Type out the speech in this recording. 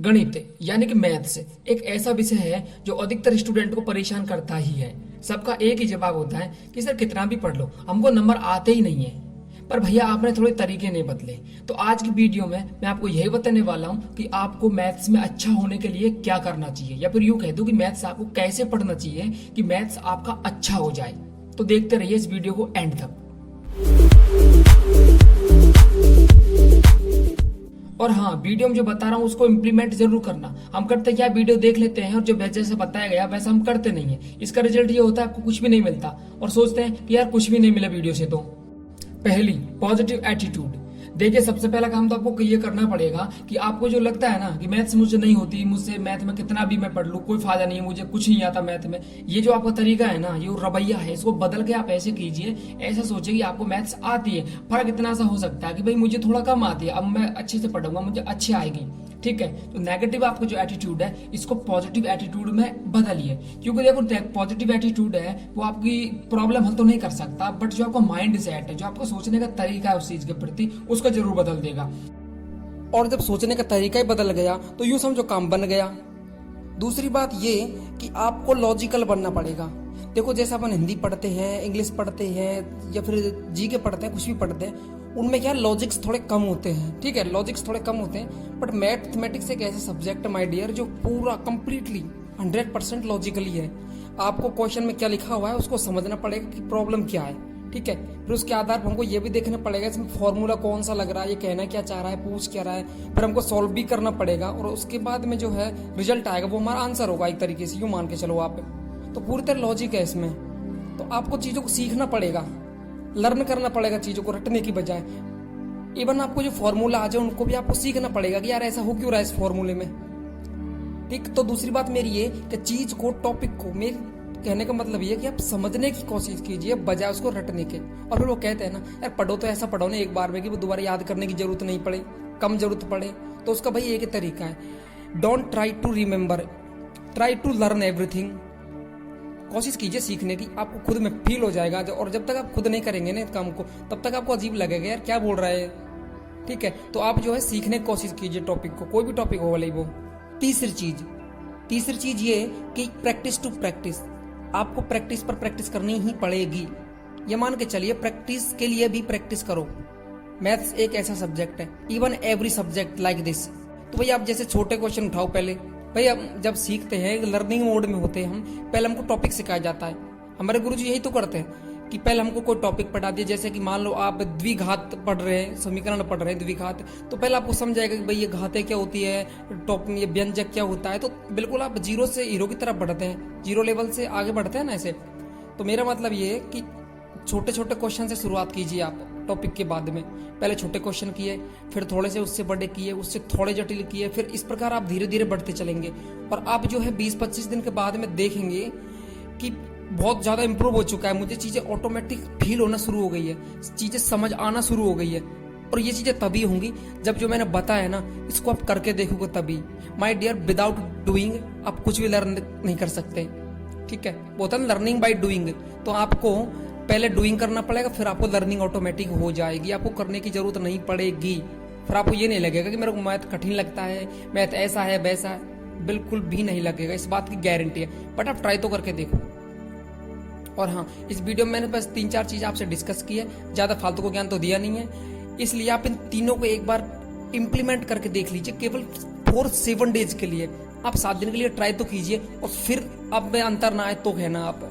गणित यानी कि मैथ्स एक ऐसा विषय है जो अधिकतर स्टूडेंट को परेशान करता ही है। सबका एक ही जवाब होता है कि सर कितना भी पढ़ लो हमको नंबर आते ही नहीं है। पर भैया आपने थोड़े तरीके नहीं बदले। तो आज की वीडियो में मैं आपको यही बताने वाला हूँ कि आपको मैथ्स में अच्छा होने के लिए क्या करना चाहिए, या फिर यूं कह दूं कि मैथ्स आपको कैसे पढ़ना चाहिए कि मैथ्स आपका अच्छा हो जाए। तो देखते रहिए इस वीडियो को एंड तक। और हाँ, वीडियो में जो बता रहा हूँ उसको इम्प्लीमेंट जरूर करना। हम करते क्या, वीडियो देख लेते हैं और जो जैसे बताया गया वैसा हम करते नहीं है। इसका रिजल्ट ये होता है आपको कुछ भी नहीं मिलता और सोचते हैं कि यार कुछ भी नहीं मिला वीडियो से। तो पहली, पॉजिटिव एटीट्यूड। देखिए, सबसे पहला काम तो आपको ये करना पड़ेगा कि आपको जो लगता है ना कि मैथ्स मुझसे नहीं होती, मुझसे मैथ में कितना भी मैं पढ़ लूँ कोई फायदा नहीं है, मुझे कुछ नहीं आता मैथ में, ये जो आपका तरीका है ना, ये रवैया है, इसको बदल के आप ऐसे कीजिए, ऐसा सोचिए कि आपको मैथ्स आती है। फर्क इतना सा हो सकता है कि भाई मुझे थोड़ा कम आती है, अब मैं अच्छे से पढ़ूंगा, मुझे अच्छी आएगी। ठीक है, तो नेगेटिव आपका जो एटीट्यूड है इसको पॉजिटिव एटीट्यूड में बदलिए। क्योंकि देखो, पॉजिटिव एटीट्यूड है वो आपकी प्रॉब्लम हल तो नहीं कर सकता, बट जो आपका माइंड सेट है, जो आपका सोचने का तरीका है उस चीज के प्रति, उसको जरूर बदल देगा। और जब सोचने का तरीका ही बदल गया तो यूं समझो काम बन गया। दूसरी बात ये कि आपको लॉजिकल बनना पड़ेगा। देखो, जैसे अपन हिंदी पढ़ते हैं, इंग्लिश पढ़ते हैं या फिर जीके पढ़ते हैं, कुछ भी पढ़ते हैं, उनमें क्या लॉजिक्स थोड़े कम होते हैं। ठीक है, लॉजिक्स थोड़े कम होते हैं, बट मैथमेटिक्स एक ऐसा सब्जेक्ट है माय डियर जो पूरा कंप्लीटली 100% लॉजिकली है। आपको क्वेश्चन में क्या लिखा हुआ है उसको समझना पड़ेगा कि प्रॉब्लम क्या है। ठीक है, फिर उसके आधार पर हमको ये भी देखना पड़ेगा इसमें फॉर्मूला कौन सा लग रहा है, ये कहना क्या चाह रहा है, पूछ क्या रहा है, फिर हमको सॉल्व भी करना पड़ेगा और उसके बाद में जो है रिजल्ट आएगा वो हमारा आंसर होगा। एक तरीके से यूं मान के चलो आप, तो पूरी तरह लॉजिक है इसमें। तो आपको चीजों को सीखना पड़ेगा, लर्न करना पड़ेगा चीजों को रटने की बजाय। इवन आपको जो फॉर्मूला आ जाए उनको भी आपको सीखना पड़ेगा कि यार ऐसा हो क्यों रहा है इस फॉर्मूले में। ठीक, तो दूसरी बात मेरी ये कि चीज को, टॉपिक को, मेरे कहने का मतलब ये कि आप समझने की कोशिश कीजिए बजाय उसको रटने के। और फिर वो कहते हैं ना यार पढ़ो तो ऐसा पढ़ो ना एक बार में कि वो दोबारा याद करने की जरूरत नहीं पड़े, कम जरूरत पड़े। तो उसका भाई एक ही तरीका है, don't try to remember, try to learn everything. कोशिश कीजिए सीखने की, आपको खुद में फील हो जाएगा। और जब तक आप खुद नहीं करेंगे ना काम को, तब तक आपको अजीब लगेगा यार क्या बोल रहा है। ठीक है, तो आप जो है सीखने की कोशिश कीजिए टॉपिक को, कोई भी टॉपिक हो भले वो। तीसरी चीज ये कि प्रैक्टिस टू प्रैक्टिस, आपको प्रैक्टिस पर प्रैक्टिस करनी ही पड़ेगी। ये मान के चलिए प्रैक्टिस के लिए भी प्रैक्टिस करो। मैथ्स एक ऐसा सब्जेक्ट है, even every subject like this. तो भाई आप जैसे छोटे क्वेश्चन उठाओ पहले। भाई हम जब सीखते हैं लर्निंग मोड में होते हैं हम, पहले हमको टॉपिक सिखाया जाता है। हमारे गुरुजी यही तो करते हैं कि पहले हमको कोई टॉपिक पढ़ा दिया। जैसे कि मान लो आप द्विघात पढ़ रहे हैं, समीकरण पढ़ रहे हैं द्विघात, तो पहले आपको समझाएगा कि भाई ये घातें क्या होती है, ये व्यंजक क्या होता है। तो बिल्कुल आप जीरो से हीरो की तरफ बढ़ते हैं, जीरो लेवल से आगे बढ़ते हैं ना ऐसे। तो मेरा मतलब ये है कि छोटे छोटे क्वेश्चन से शुरुआत कीजिए आप टॉपिक के बाद में। पहले छोटे क्वेश्चन किए, फिर थोड़े से उससे बड़े किए, उससे थोड़े जटिल किए, फिर इस प्रकार आप धीरे धीरे बढ़ते चलेंगे। और आप जो है 20-25 दिन के बाद में देखेंगे कि बहुत ज्यादा इंप्रूव हो चुका है। मुझे चीजें ऑटोमेटिक फील होना शुरू हो गई है, चीजें समझ आना शुरू हो गई है। और ये चीजें तभी होंगी जब जो मैंने बताया ना इसको आप करके देखोगे तभी। माय डियर, विदाउट डूइंग आप कुछ भी लर्न नहीं कर सकते। ठीक है, होता है लर्निंग बाय डूइंग। तो आपको पहले डूइंग करना पड़ेगा, फिर आपको लर्निंग ऑटोमेटिक हो जाएगी, आपको करने की जरूरत नहीं पड़ेगी। फिर आपको ये नहीं लगेगा कि मेरे को मैथ कठिन लगता है, मैथ ऐसा है वैसा है, बिल्कुल भी नहीं लगेगा, इस बात की गारंटी है। बट आप ट्राई तो करके देखो। और हाँ, इस वीडियो में मैंने बस 3-4 चीज आपसे डिस्कस की है, ज्यादा फालतू को ज्ञान तो दिया नहीं है। इसलिए आप इन तीनों को एक बार इंप्लीमेंट करके देख लीजिए, केवल 4-7 डेज के लिए। आप 7 दिन के लिए ट्राई तो कीजिए और फिर अब में अंतर ना आए तो कहना आप।